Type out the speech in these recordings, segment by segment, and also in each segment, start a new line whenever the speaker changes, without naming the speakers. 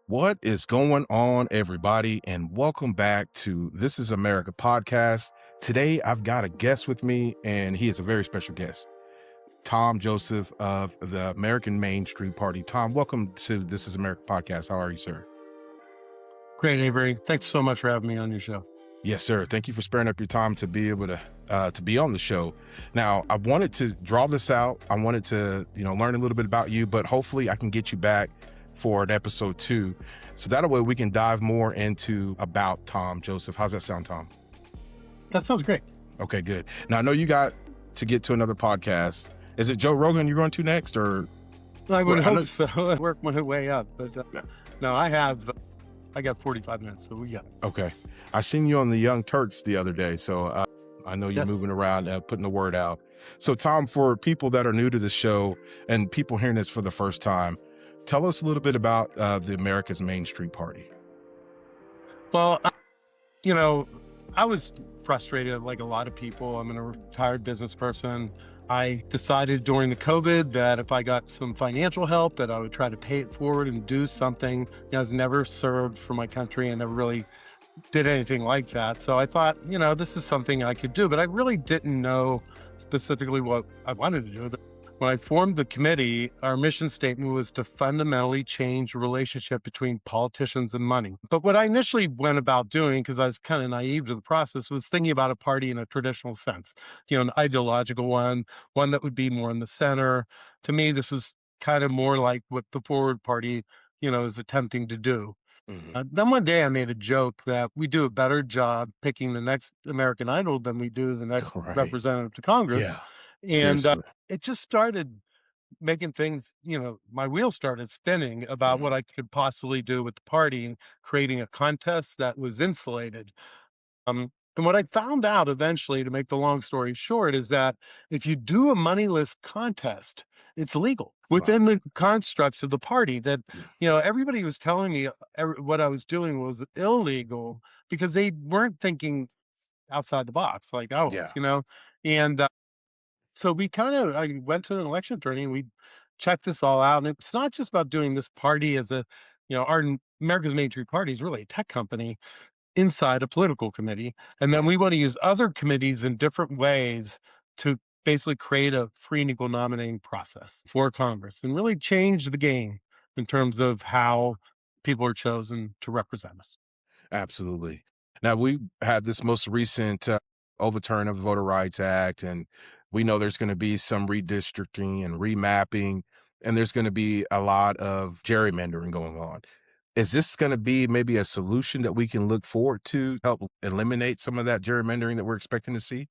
What is going on, everybody? And welcome back to This is America podcast. Today, I've got a guest with me, and he is a very special guest, Tom Joseph of the American Mainstream Party. Tom, welcome to This is America podcast. How are you, sir?
Great, Avery. Thanks so much for having me on your show.
Yes, sir. Thank you for sparing up your time to be able to be on the show. Now, I wanted to draw this out. I wanted to, learn a little bit about you, but hopefully I can get you back for an episode 2. So that way we can dive more into about Tom Joseph. How's that sound, Tom?
That sounds great.
Okay, good. Now I know you got to get to another podcast. Is it Joe Rogan you're going to next, or?
I would
Well, I know-
hope so. Work my way up, but no, I got 45 minutes, so we got it.
Okay. I seen you on the Young Turks the other day, so I know you're
Yes.
moving around, putting the word out. So, Tom, for people that are new to the show and people hearing this for the first time, tell us a little bit about the America's Mainstream Party.
Well, I was frustrated like a lot of people. I'm a retired business person. I decided during the COVID that if I got some financial help, that I would try to pay it forward and do something. I was never served for my country and never really did anything like that. So I thought, this is something I could do, but I really didn't know specifically what I wanted to do. When I formed the committee, our mission statement was to fundamentally change the relationship between politicians and money. But what I initially went about doing, because I was kind of naive to the process, was thinking about a party in a traditional sense, an ideological one that would be more in the center. To me, this was kind of more like what the Forward Party, is attempting to do.
Mhm.
Then one day I made a joke that we do a better job picking the next American Idol than we do the next
Right.
representative to Congress.
Yeah.
And
Seriously.
it just started making things, my wheels started spinning about
Mhm.
what I could possibly do with the party and creating a contest that was insulated. And what I found out eventually, to make the long story short, is that if you do a moneyless contest, it's legal
Wow.
within the constructs of the party. That
Mm.
everybody was telling me what I was doing was illegal because they weren't thinking outside the box like I was,
Yeah.
and so I went to an election attorney and we checked this all out. And it's not just about doing this party as America's Mainstream Party is really a tech company inside a political committee. And then
Right.
we want to use other committees in different ways to basically create a free and equal nominating process for Congress and really change the game in terms of how people are chosen to represent us.
Absolutely. Now, we had this most recent overturn of the Voter Rights Act, and we know there's going to be some redistricting and remapping, and there's going to be a lot of gerrymandering going on. Is this going to be maybe a solution that we can look forward to help eliminate some of that gerrymandering that we're expecting to see?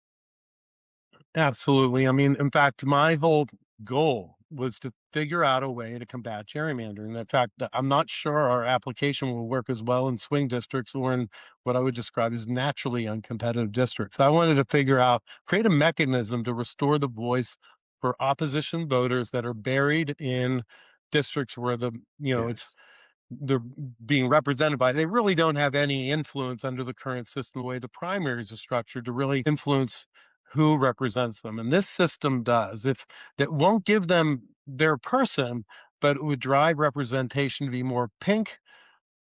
Absolutely. I mean, in fact, my whole goal was to figure out a way to combat gerrymandering. In fact, I'm not sure our application will work as well in swing districts or in what I would describe as naturally uncompetitive districts. I wanted to create a mechanism to restore the voice for opposition voters that are buried in districts where
Yes.
they're being represented by, they really don't have any influence under the current system, the way the primaries are structured, to really influence who represents them. And this system does. If that won't give them their person, but it would drive representation to be more pink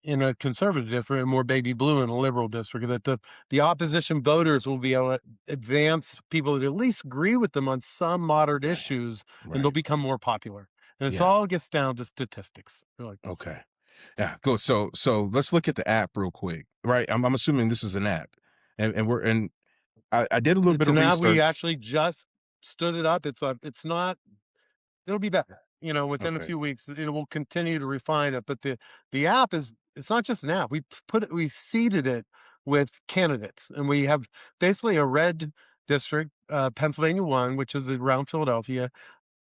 in a conservative district and more baby blue in a liberal district, that the opposition voters will be able to advance people that at least agree with them on some moderate
Right.
issues, and they'll
Right.
become more popular. And it's
Yeah.
all gets down to statistics. I like this.
Okay. Yeah. Go. So let's look at the app real quick. Right. I'm assuming this is an app, and I did a little
It's
bit of
an app. We
research.
actually just stood it up. It's not, it'll be better. Within a
Okay.
few weeks, it will continue to refine it. But the app it's not just an app. We seeded it with candidates, and we have basically a red district, Pennsylvania 1, which is around Philadelphia,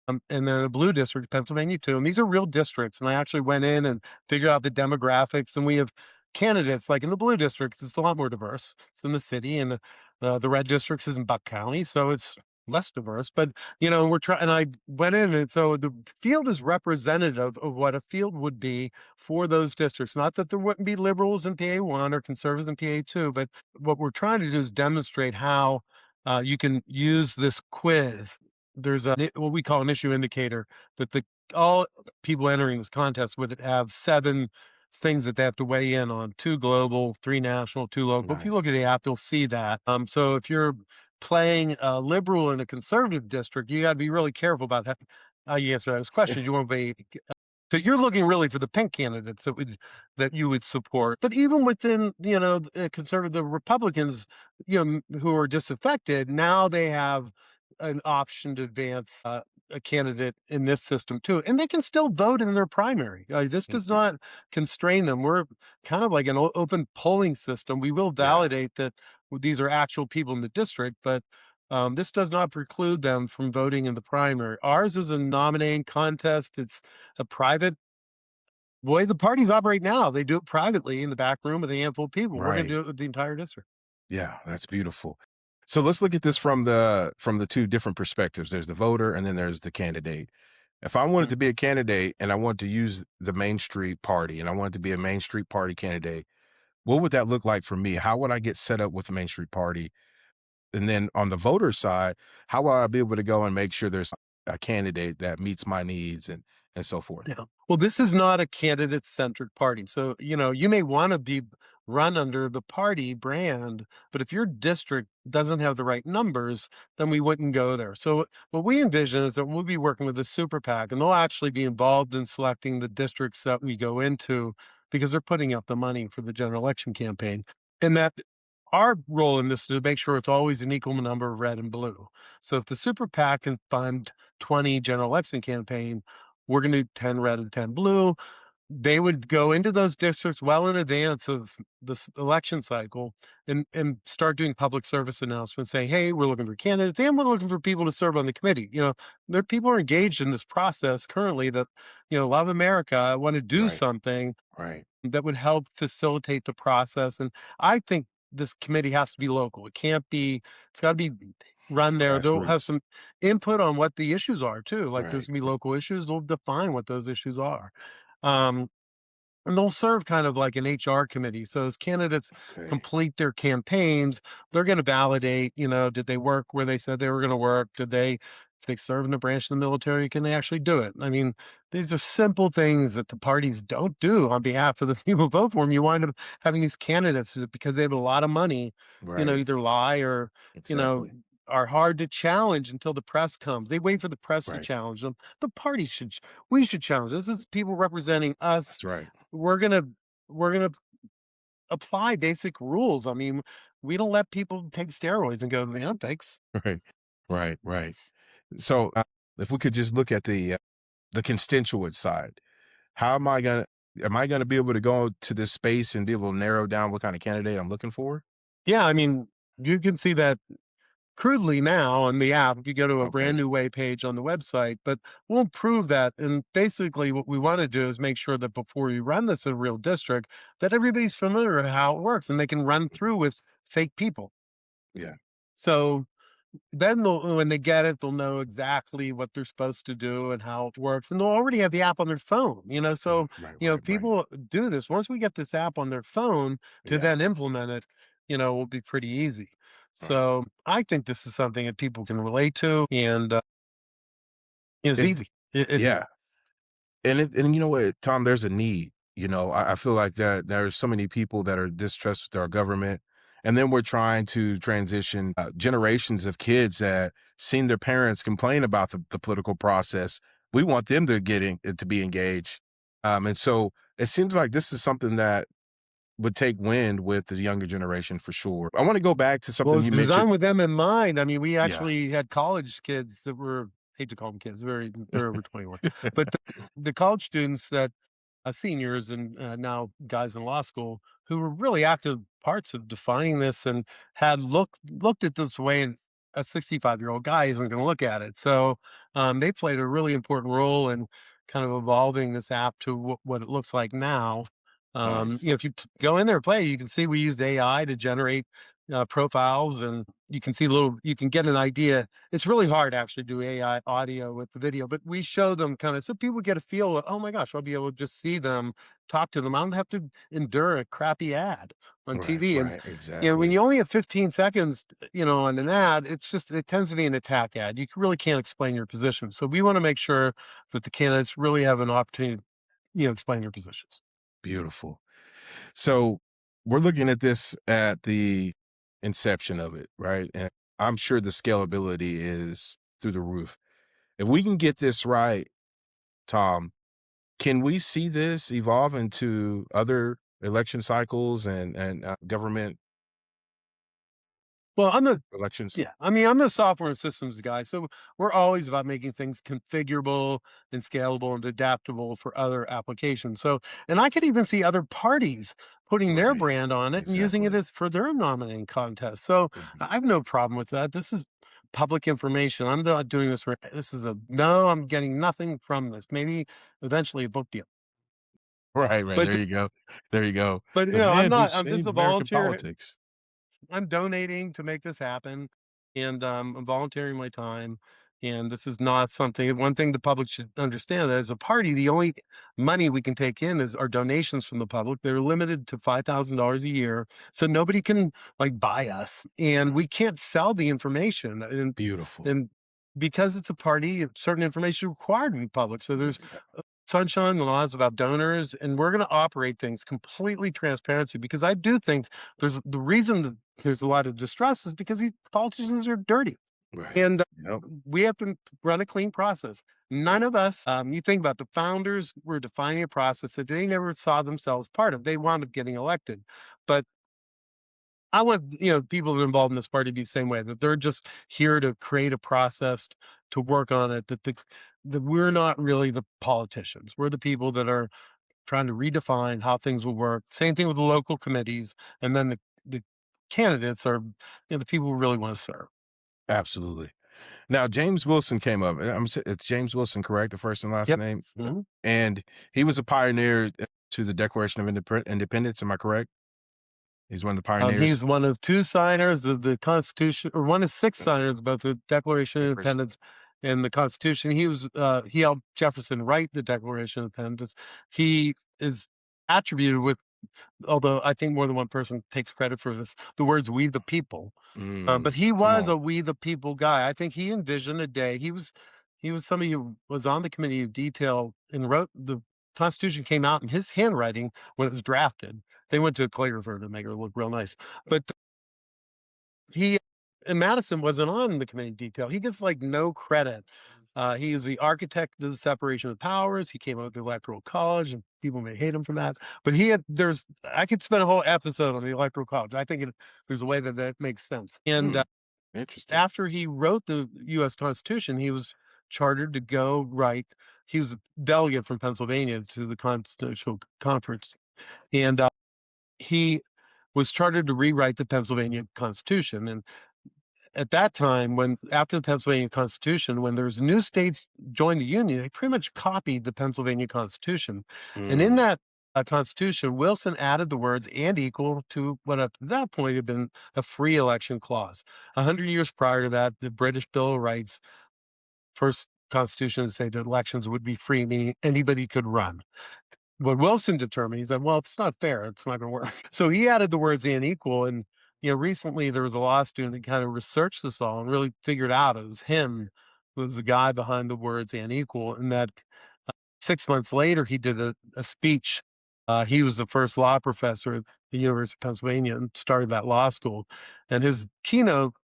and then a blue district, Pennsylvania 2. And these are real districts. And I actually went in and figured out the demographics. And we have candidates like in the blue districts, it's a lot more diverse. It's in the city, and the red districts is in Buck County, so it's less diverse. But we're trying. And I went in, and so the field is representative of what a field would be for those districts. Not that there wouldn't be liberals in PA1 or conservatives in PA2, but what we're trying to do is demonstrate how you can use this quiz. There's what we call an issue indicator, that the all people entering this contest would have 7 things that they have to weigh in on: 2 global, 3 national, 2 local. If you
Nice.
look at the app, you'll see that. So if you're playing a liberal in a conservative district, you gotta be really careful about how you answer those questions. You wanna be so you're looking really for the pink candidates that you would support. But even within, the conservative Republicans, who are disaffected, now they have an option to advance a candidate in this system too, and they can still vote in their primary. This does
Mhm.
not constrain them. We're kind of like an open polling system. We will
Yeah,
validate that these are actual people in the district, but this does not preclude them from voting in the primary. Ours is a nominating contest. It's a private way the parties operate now. They do it privately in the back room with a handful of people. We're going to
right.
do it with the entire district.
Yeah, that's beautiful. So let's look at this from the 2 different perspectives. There's the voter and then there's the candidate. If I wanted to
Mm.
be a candidate and I wanted to use the Main Street Party and I wanted to be a Main Street Party candidate, what would that look like for me? How would I get set up with the Main Street Party? And then on the voter side, how will I be able to go and make sure there's a candidate that meets my needs and so forth?
Yeah. Well, this is not a candidate-centric party. So, you may wanna be run under the party brand, but if your district doesn't have the right numbers, then we wouldn't go there. So what we envision is that we'll be working with a super PAC, and they'll actually be involved in selecting the districts that we go into because they're putting up the money for the general election campaign. And that our role in this is to make sure it's always an equal number of red and blue. So if the super PAC can fund 20 general election campaign, we're going to do 10 red and 10 blue. They would go into those districts well in advance of this election cycle and start doing public service announcements saying, hey, we're looking for candidates and we're looking for people to serve on the committee. There people are engaged in this process currently that, love America, want to do
Right,
something
right,
that would help facilitate the process. And I think this committee has to be local. It's got to be run there. They'll have
grassroots.
some input on what the issues are too. Like there's
Right,
gonna be
right.
local issues. They'll define what those issues are. Um, and they'll serve kind of like an HR committee. So as candidates
Okay,
complete their campaigns, they're going to validate, did they work where they said they were going to work? If they serve in the branch of the military, can they actually do it? I mean, these are simple things that the parties don't do on behalf of the people who vote for them. You wind up having these candidates who, because they have a lot of money,
right,
either lie or, you know,
exactly.
are hard to challenge until the press comes. They wait for the press to
Right,
challenge them. The parties we should challenge. This is people representing us.
that's right.
We're gonna we're gonna apply basic rules. I mean, we don't let people take steroids and go to the Olympics.
Right, right, right. So, if we could just look at the constituent side, how am I gonna be able to go to this space and be able to narrow down what kind of candidate I'm looking for?
Yeah, I mean, you can see that crudely now on the app if you go to a
Okay,
brand new way page on the website, but we'll improve that. And basically, what we want to do is make sure that before we run this in a real district, that everybody's familiar with how it works and they can run through with fake people.
yeah,
So then when they get it, they'll know exactly what they're supposed to do and how it works, and they'll already have the app on their phone, so,
right, right, right.
people do this. Once we get this app on their phone to
Yeah,
then implement it, will be pretty easy.
right.
So, I think this is something that people can relate to, and, it's
It
easy. It
yeah. And you know what, Tom, there's a need. I feel like that there's so many people that are distrust with our government. And then we're trying to transition generations of kids that seen their parents complain about the political process. We want them to to be engaged. And so it seems like this is something that would take wind with the younger generation for sure. I want to go back to
Well,
something
it's
you mentioned.
designed with them in mind. I mean, we
Yeah.
actually had college kids that were hate to call them kids, they're over 21, but the college students that seniors and now guys in law school who were really active parts of defining this and had looked at this way, and a 65-year-old guy isn't going to look at it. So they played a really important role in kind of evolving this app to what it looks like now.
Nice.
If you go in there and play, you can see we used AI to generate profiles, and you can get an idea. It's really hard to actually do AI audio with the video, but we show them kind of so people get a feel of, oh my gosh, I'll be able to just see them, talk to them. I don't have to endure a crappy ad on
Right,
TV. And
right,
when
exactly.
you only have 15 seconds, on an ad, it tends to be an attack ad. You really can't explain your position. So we want to make sure that the candidates really have an opportunity, to explain their positions.
Beautiful. So we're looking at this at the inception of it, right? And I'm sure the scalability is through the roof. If we can get this right, Tom, can we see this evolve into other election cycles and government
Well, I'm a
elections?
yeah, I mean, I'm a software and systems guy, so we're always about making things configurable and scalable and adaptable for other applications. So, and I could even see other parties putting their
Right.
brand on it and using it
Exactly.
as for their nominating contest. So, I have no problem with that. This is public information. I'm not doing this for this is a no, I'm getting nothing from this. Maybe eventually a book deal.
Right, right.
But
There you go. There you go.
but
The
I'm
man who
not I'm just
saved
a
American
volunteer.
politics.
I'm donating to make this happen, and, I'm volunteering my time, and this is not something one thing the public should understand that as a party, the only money we can take in is our donations from the public. They're limited to $5,000 a year, so nobody can, like, buy us, and we can't sell the information,
Beautiful.
and because it's a party, certain information is required to be public, so there's sunshine, the laws about donors, and we're going to operate things completely transparency because I do think there's the reason that there's a lot of distrust is because these politicians are dirty.
Right.
And
Yep.
we have to run a clean process. None
Yep.
of us, you think about the founders were defining a process that they never saw themselves part of. They wound up getting elected. But I want, people that are involved in this party to be the same way, that they're just here to create a process to work on it, that we're not really the politicians. We're the people that are trying to redefine how things will work. Same thing with the local committees, and then the candidates are, the people who really want to serve.
Absolutely. Now, James Wilson came up. It's James Wilson, correct? The first and last
Yep.
name?
Mhm.
And he was a pioneer to the Declaration of Independence. Am I correct? He's one of the pioneers.
He's one of two signers of the Constitution, or one of six
Uh,
signers of both the Declaration of
Declaration.
Independence and the Constitution. He helped Jefferson write the Declaration of Independence. He is attributed with, although I think more than one person takes credit for this, the words "we the people." But he
Come
was
on.
a "we the people" guy. I think he envisioned a day. He was somebody who was on the committee of detail and wrote the Constitution came out in his handwriting when it was drafted. They went to a calligrapher to make it look real nice. But he and Madison wasn't on the committee detail. He gets like no credit. He is the architect of the separation of powers. He came up with the Electoral College, and people may hate him for that. But he had there's I could spend a whole episode on the Electoral College. I think there's a way that that makes sense. And
Hmm. Interesting.
after he wrote the U.S. Constitution, he was chartered to go write. He was a delegate from Pennsylvania to the Constitutional Conference, and he was chartered to rewrite the Pennsylvania Constitution. And at that time, when after the Pennsylvania Constitution, when there's new states joined the Union, they pretty much copied the Pennsylvania Constitution. And in
Mm,
that Constitution, Wilson added the words "and equal" to what up to that point had been a free election clause. 100 years prior to that, the British Bill of Rights, first constitution to say that elections would be free, meaning anybody could run. What Wilson determined, he said, well, it's not fair. It's not going to work. So he added the words "and equal." And, recently there was a law student that kind of researched this all and really figured out it was him who was the guy behind the words "and equal." And that 6 months later, he did a speech. He was the first law professor at the University of Pennsylvania and started that law school. And his keynote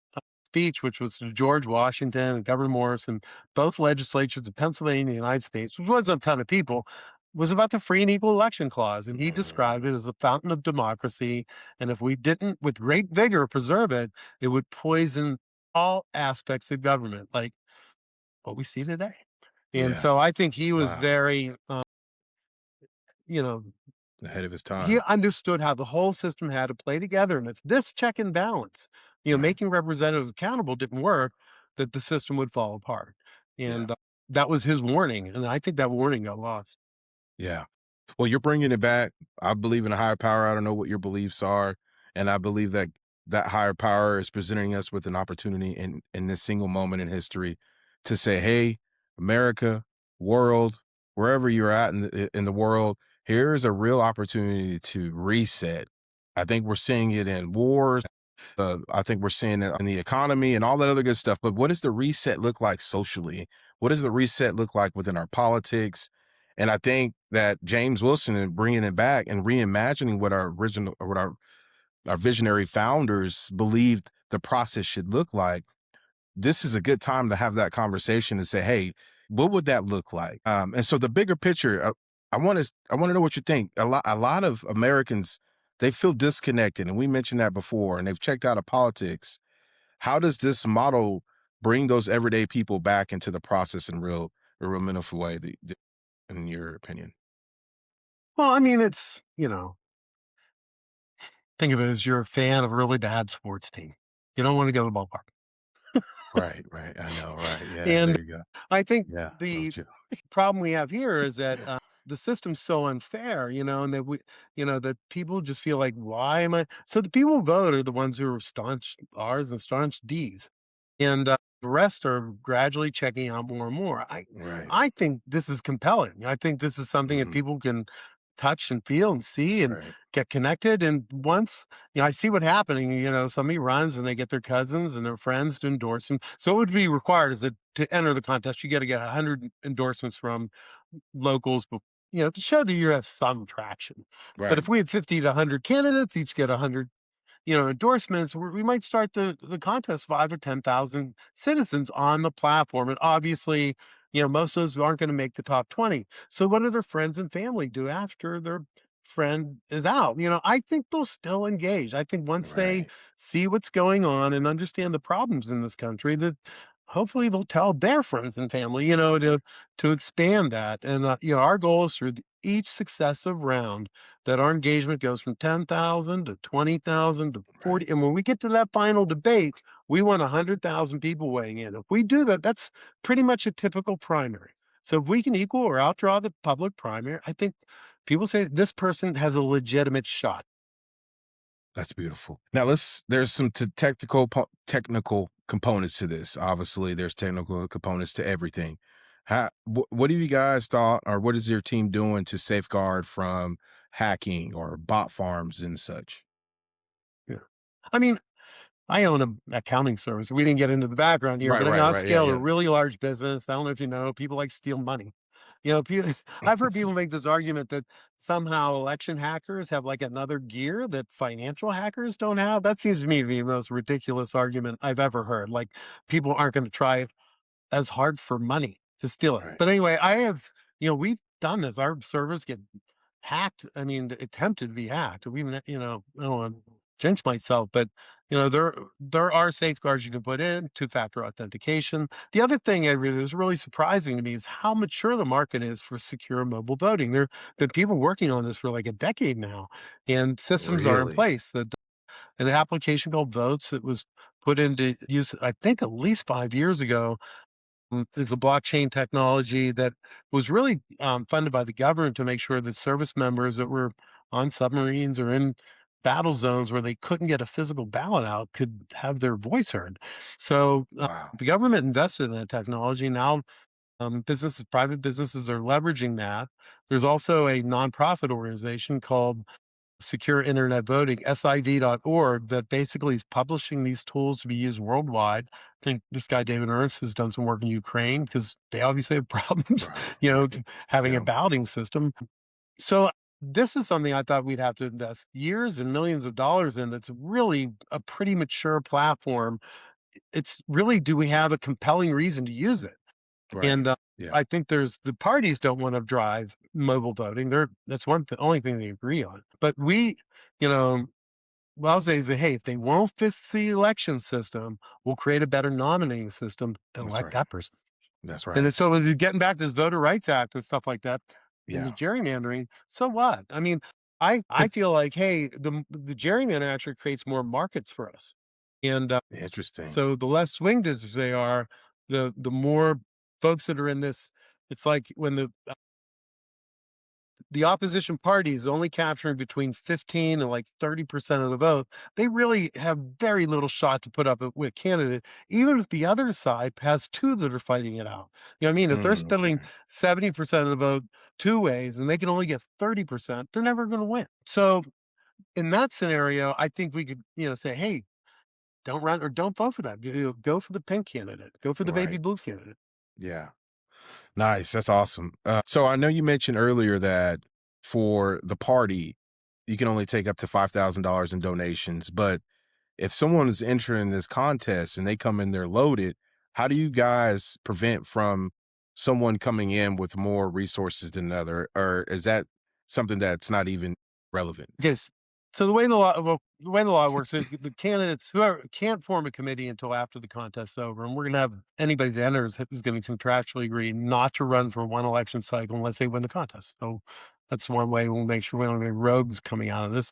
speech, which was to George Washington and Governor Morrison, both legislatures of Pennsylvania and the United States, which wasn't a ton of people, was about the free and equal election clause. And he described
mm.
it as a fountain of democracy. And if we didn't, with great vigor, preserve it, it would poison all aspects of government, like what we see today. And
Yeah.
so I think he was
Wow.
very, you know,
Ahead of his
he
time.
understood how the whole system had to play together. And if this check and balance,
Right.
making representatives accountable didn't work, that the system would fall apart.
Yeah.
And that was his warning. And I think that warning got lost.
Yeah. Well, you're bringing it back. I believe in a higher power. I don't know what your beliefs are, and I believe that that higher power is presenting us with an opportunity in this single moment in history to say, "Hey, America, world, wherever you're at in the world, here's a real opportunity to reset." I think we're seeing it in wars. I think we're seeing it in the economy and all that other good stuff. But what does the reset look like socially? What does the reset look like within our politics? And I think that James Wilson and bringing it back and reimagining what our visionary founders believed the process should look like, this is a good time to have that conversation and say, "Hey, what would that look like?" And so the bigger picture, I want to know what you think. A lot of Americans, they feel disconnected, and we mentioned that before, and they've checked out of politics. How does this model bring those everyday people back into the process in a real meaningful way, in your opinion?
Well, I mean, it's, think of it as you're a fan of a really bad sports team. You don't want to go to the ballpark.
Right, right. I know, right. Yeah,
And
there you go.
I think
Yeah, no
the
joke.
problem we have here is that the system's so unfair, and that that people just feel like, why am I? So the people who vote are the ones who are staunch R's and staunch D's, and the rest are gradually checking out more and more.
Right.
I think this is compelling. I think this is something that
Mhm.
people can touch and feel and see and
Right,
get connected. And once I see what happening. Somebody runs and they get their cousins and their friends to endorse them. So it would be required is that to enter the contest, you got to get 100 endorsements from locals, to show that you have some traction. But
right,
if we had 50 to 100 candidates, each get 100 endorsements, we might start the contest 5 or 10,000 citizens on the platform. And obviously, most of those aren't going to make the top 20. So what do their friends and family do after their friend is out? I think they'll still engage. I think once they
right.
see what's going on and understand the problems in this country, that hopefully they'll tell their friends and family, to expand that. And our goal is through each successive round that our engagement goes from 10,000 to 20,000 to
Right.
40. And when we get to that final debate, we want 100,000 people weighing in. If we do that, that's pretty much a typical primary. So if we can equal or outdraw the public primary, I think people say this person has a legitimate shot.
That's beautiful. Now there's some technical components to this. Obviously, there's technical components to everything. What have you guys thought, or what is your team doing to safeguard from hacking or bot farms and such?
Yeah. I mean, I own an accounting service. We didn't get into the background here,
Right,
but
right,
I've
right. Yeah,
scaled a
yeah.
really large business. I don't know if you know, people like steal money. I've heard people make this argument that somehow election hackers have like another gear that financial hackers don't have. That seems to me to be the most ridiculous argument I've ever heard. Like people aren't going to try as hard for money to steal it.
Right.
But anyway, we've done this. Our servers get hacked. I mean, attempted to be hacked. We even, I don't want to jinx myself, but there are safeguards you can put in, two-factor authentication. The other thing I really was really surprising to me is how mature the market is for secure mobile voting. There have been people working on this for like a decade now, and systems are in
Really?
place. An application called Votes that was put into use, I think, at least 5 years ago, is a blockchain technology that was really funded by the government to make sure that service members that were on submarines or in battle zones where they couldn't get a physical ballot out could have their voice heard. So
Wow.
the government invested in that technology. Now private businesses are leveraging that. There's also a nonprofit organization called Secure Internet Voting, SIV.org, that basically is publishing these tools to be used worldwide. I think this guy, David Ernst, has done some work in Ukraine because they obviously have problems,
Right.
having a
Yeah.
balloting system. So this is something I thought we'd have to invest years and millions of dollars in. That's really a pretty mature platform. It's really, do we have a compelling reason to use it?
Right.
And
Yeah.
I think there's the parties don't want to drive mobile voting. That's only thing they agree on. But you know, well, I'll say is that, hey, if they won't fix the election system, we'll create a better nominating system and
That's
elect
right.
that person.
That's
And
right.
then, so with getting back to this Voter Rights Act and stuff like that, and the
Yeah.
gerrymandering, so what? I mean, I feel like, hey, the gerrymander actually creates more markets for us, and
Interesting.
so the less swing districts they are, the more folks that are in this. It's like when the opposition party is only capturing between 15 and like 30% of the vote, they really have very little shot to put up with a candidate, even if the other side has two that are fighting it out. You know what I mean? If they're spending
Okay.
70% of the vote two ways and they can only get 30%, they're never going to win. So in that scenario, I think we could, say, hey, don't run or don't vote for that. Go for the pink candidate, go for the baby
Right.
blue candidate.
Yeah. Nice. That's awesome. So I know you mentioned earlier that for the party, you can only take up to $5,000 in donations. But if someone is entering this contest and they come in there loaded, how do you guys prevent from someone coming in with more resources than another? Or is that something that's not even relevant?
Yes. So the way the law works is the candidates whoever can't form a committee until after the contest's over, and we're going to have anybody that enters is going to contractually agree not to run for one election cycle unless they win the contest. So that's one way we'll make sure we don't have any rogues coming out of this.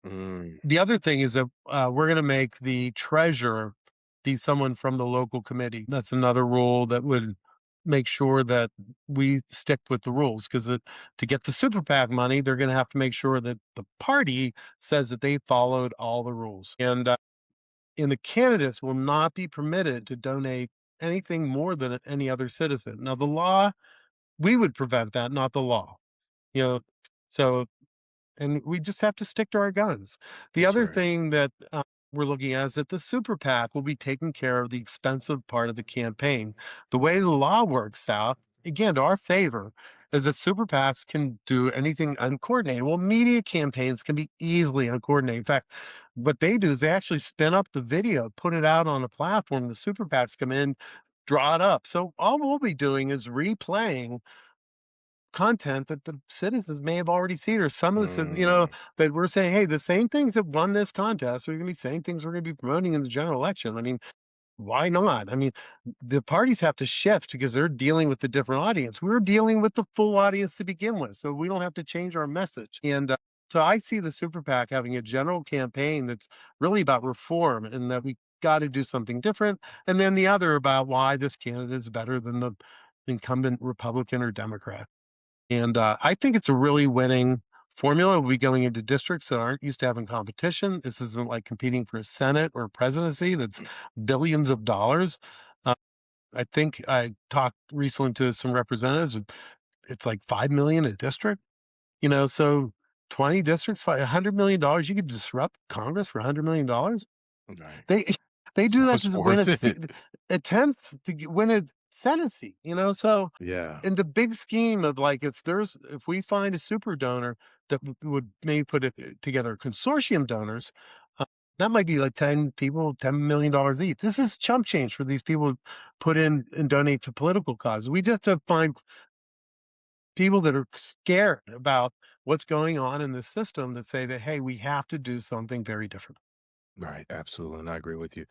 Mm,
The other thing is that, we're gonna make the treasurer be someone from the local committee. That's another rule that would make sure that we stick with the rules, 'cause to get the super PAC money, they're gonna have to make sure that the party says that they followed all the rules. And the candidates will not be permitted to donate anything more than any other citizen. Now, the law, we would prevent that, not the law, you know? So and we just have to stick to our guns. The
that's
other
right.
thing that we're looking at is that the super PAC will be taking care of the expensive part of the campaign. The way the law works out, again, to our favor, is that super PACs can do anything uncoordinated. Well, media campaigns can be easily uncoordinated. In fact, what they do is they actually spin up the video, put it out on a platform. The super PACs come in, draw it up. So all we'll be doing is replaying content that the citizens may have already seen, or some of the citizens,
Mm,
that we're saying, hey, the same things that won this contest are going to be same things we're going to be promoting in the general election. I mean, why not? I mean, the parties have to shift because they're dealing with the different audience. We're dealing with the full audience to begin with, so we don't have to change our message. And so I see the super PAC having a general campaign that's really about reform and that we got to do something different. And then the other about why this candidate is better than the incumbent Republican or Democrat. And I think it's a really winning formula. We'll be going into districts that aren't used to having competition. This isn't like competing for a Senate or a presidency that's billions of dollars. Uh, I think I talked recently to some representatives. It's like 5 million a district, so 20 districts, $100 million. You could disrupt Congress for $100 million.
right.
They they
So
do that
it's
to win
worth it.
a 10th to win a Senate seat. So
Yeah.
in the big scheme of, like, if we find a super donor that would maybe put it together consortium donors, uh, that might be like 10 people, $10 million each. This is chump change for these people who put in and donate to political causes. We just have to find people that are scared about what's going on in the system that say that, "Hey, we have to do something very different."
Right. Absolutely. And I agree with you.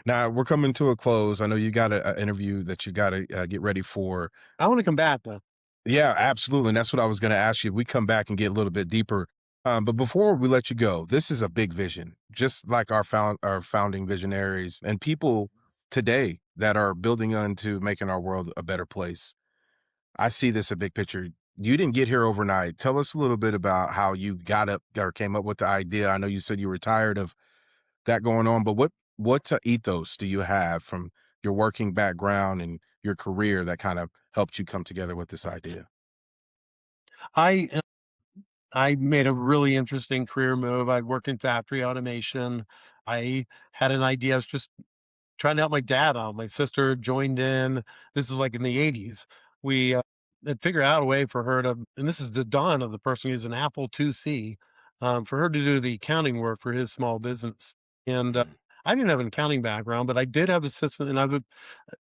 Now we're coming to a close. I know you got a interview that you got to get ready for.
I wanna combat that.
Yeah, absolutely. And that's what I was going to ask you. We come back and get a little bit deeper. But before we let you go, this is a big vision, just like our founding visionaries and people today that are building onto making our world a better place. I see this a big picture. You didn't get here overnight. Tell us a little bit about how you got up or came up with the idea. I know you said you were tired of that going on, but what ethos do you have from your working background and your career that kind of helped you come together with this idea?
I I made a really interesting career move. I worked in factory automation. I had an idea. I was just trying to help my dad out. My sister joined in. This is like in the 80s. We had figured out a way for her to, and this is the dawn of the person who's an Apple IIc, for her to do the accounting work for his small business. And
Mhm.
I didn't have an accounting background, but I did have a system, and I would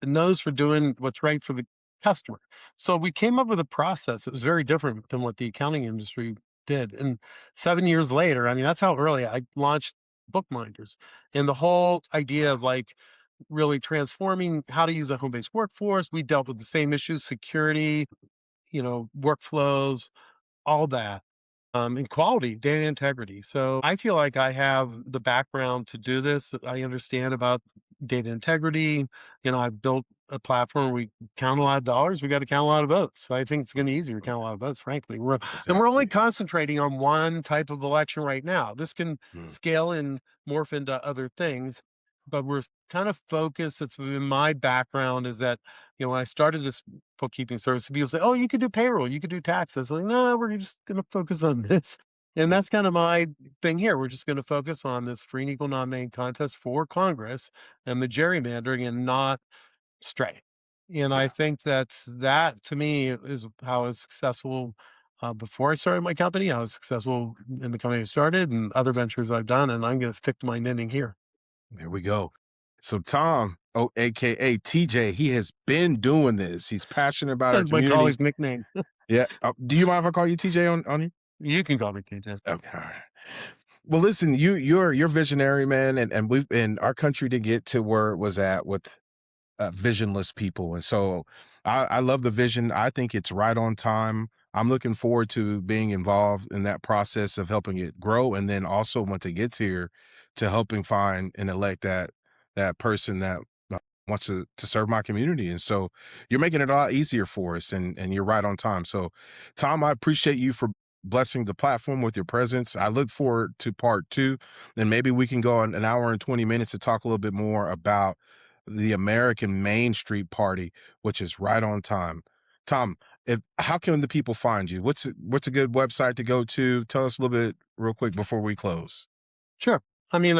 knows for doing what's right for the customer. So we came up with a process that was very different than what the accounting industry did. And 7 years later, I mean, that's how early I launched bookminders. And the whole idea of,
Wow.
like, really transforming how to use a home-based workforce. We dealt with the same issues: security, workflows, all that, and quality, data integrity. So I feel like I have the background to do this. I understand about data integrity. I've built a platform. We count a lot of dollars. We got to count a lot of votes. So I think it's going to be easier to count a lot of votes, frankly. And we're only
Exactly.
concentrating on one type of election right now. This can
Mm.
scale and morph into other things, but we're kind of focused. It's been my background is that, when I started this bookkeeping service, people say, "Oh, you could do payroll, you could do taxes." Like, no, we're just going to focus on this. And
Mm.
that's kind of my thing here. We're just going to focus on this free and equal nominating contest for Congress and the gerrymandering and not stray. And I
Yeah.
think that to me is how I was successful before I started my company. I was successful in the company I started and other ventures I've done, and I'm going to stick to my knitting here.
There we go. So Tom, oh, AKA TJ, he has been doing this. He's passionate about our
That's my
community.
colleague's nickname.
Yeah. Do you mind if I call you TJ on you?
You can call me KJ.
Okay. All right. Well, listen, you're visionary, man, and we've in our country to get to where it was at with visionless people. And so I love the vision. I think it's right on time. I'm looking forward to being involved in that process of helping it grow. And then also once it gets here to helping find and elect that person that wants to serve my community. And so you're making it a lot easier for us and you're right on time. So Tom, I appreciate you for blessing the platform with your presence. I look forward to part two. And maybe we can go on an hour and 20 minutes to talk a little bit more about the American Main Street Party, which is right on time. Tom, if how can the people find you? What's a good website to go to? Tell us a little bit real quick before we close.
Sure. I mean,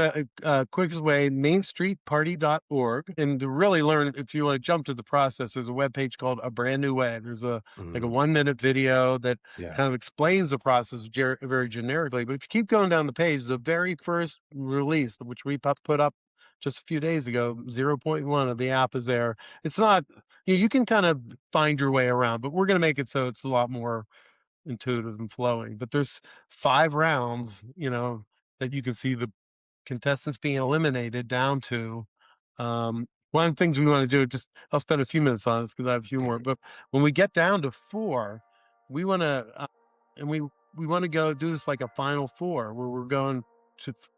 quickest way, mainstreetparty.org. And to really learn, if you want to jump to the process, there's a webpage called A Brand New Way. There's like a
Mm,
1-minute video that
yeah.
kind of explains the process very generically. But if you keep going down the page, the very first release, which we put up just a few days ago, 0.1 of the app is there. It's not, you can kind of find your way around, but we're going to make it so it's a lot more intuitive and flowing. But there's 5 rounds, that you can see the contestants being eliminated down to one of the things we want to do, just I'll spend a few minutes on this because I have a few more, but when we get down to 4, we want to and we want to go do this like a final 4 where we're going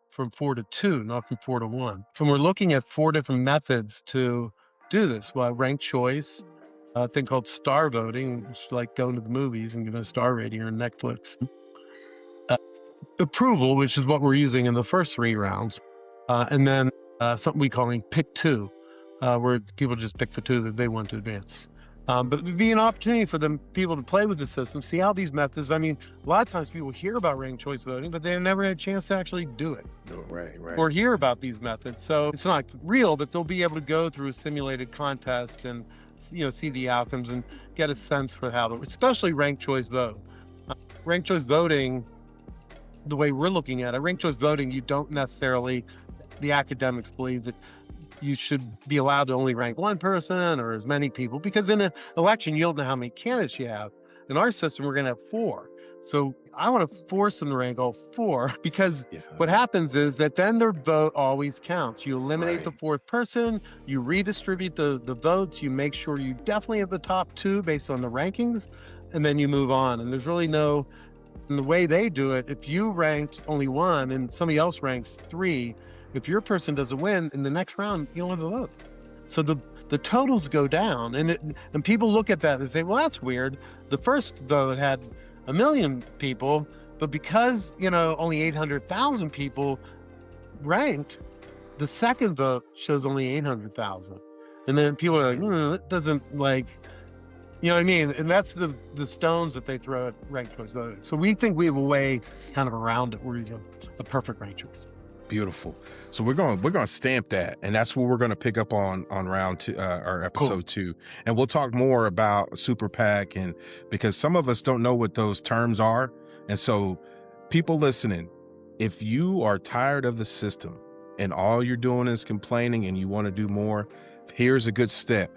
from 4 to 2, not from 4 to 1. From we're looking at 4 different methods to do this. Well, ranked choice, a thing called star voting, which is like going to the movies and giving a star rating or Netflix. Approval, which is what we're using in the first 3 rounds, and then something we calling pick 2, where people just pick the 2 that they want to advance. But it'd be an opportunity for them people to play with the system, see how these methods. I mean, a lot of times people hear about ranked choice voting, but they never had a chance to actually do it
Oh, right.
or hear about these methods. So it's not real, but they'll be able to go through a simulated contest and see the outcomes and get a sense for how, especially ranked choice vote. Ranked choice voting, the way we're looking at it, ranked choice voting, you don't necessarily, the academics believe that you should be allowed to only rank one person or as many people, because in an election, you don't know how many candidates you have. In our system, we're going to have 4. So I want to force them to rank all 4 because
Yeah.
what happens is that then their vote always counts. You eliminate the
Right.
4th person, you redistribute the votes, you make sure you definitely have the top 2 based on the rankings, and then you move on. And there's really no, and the way they do it, if you ranked only 1 and somebody else ranks 3, if your person doesn't win in the next round, you don't have a vote. So the totals go down, and people look at that and say, well, that's weird. The first vote had 1 million people, but because only 800,000 people ranked, the second vote shows only 800,000. And then people are like, that doesn't like, you know what I mean? And that's the stones that they throw at ranked choice voting. So we think we have a way kind of around it where you have a perfect ranked choice.
Beautiful. So we're going to stamp that, and that's what we're going to pick up on round 2 or episode 2, and we'll talk more about super PAC, and because some of us don't know what those terms are, and so people listening, if you are tired of the system and all you're doing is complaining and you want to do more, here's a good step.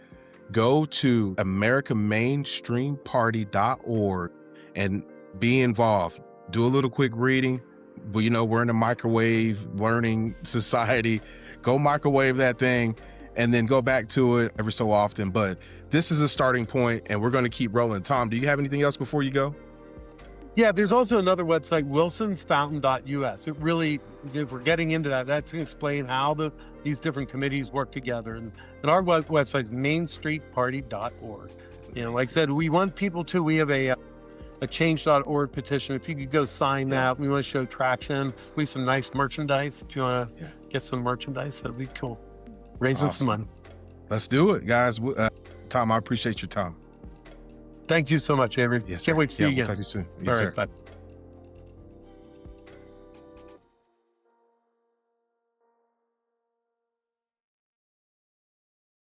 Go to AmericanMainstreamParty.org and be involved. Do a little quick reading. Well, we're in a microwave learning society. Go microwave that thing and then go back to it every so often. But this is a starting point, and we're going to keep rolling. Tom, do you have anything else before you go?
Yeah, there's also another website, wilsonsfountain.us. It really, if we're getting into that, that's going to explain how these different committees work together. And our website is mainstreetparty.org. Like I said, we want people to, we have a change.org petition. If you could go sign that, we want to show traction. We have some nice merchandise. If you want to get some merchandise, that'd be cool. Raising some money.
Let's do it, guys. Tom, I appreciate your time.
Thank you so much, Avery.
Yes,
Can't wait to see you again.
We'll talk to you soon. Yes,
All
sir.
right, bye.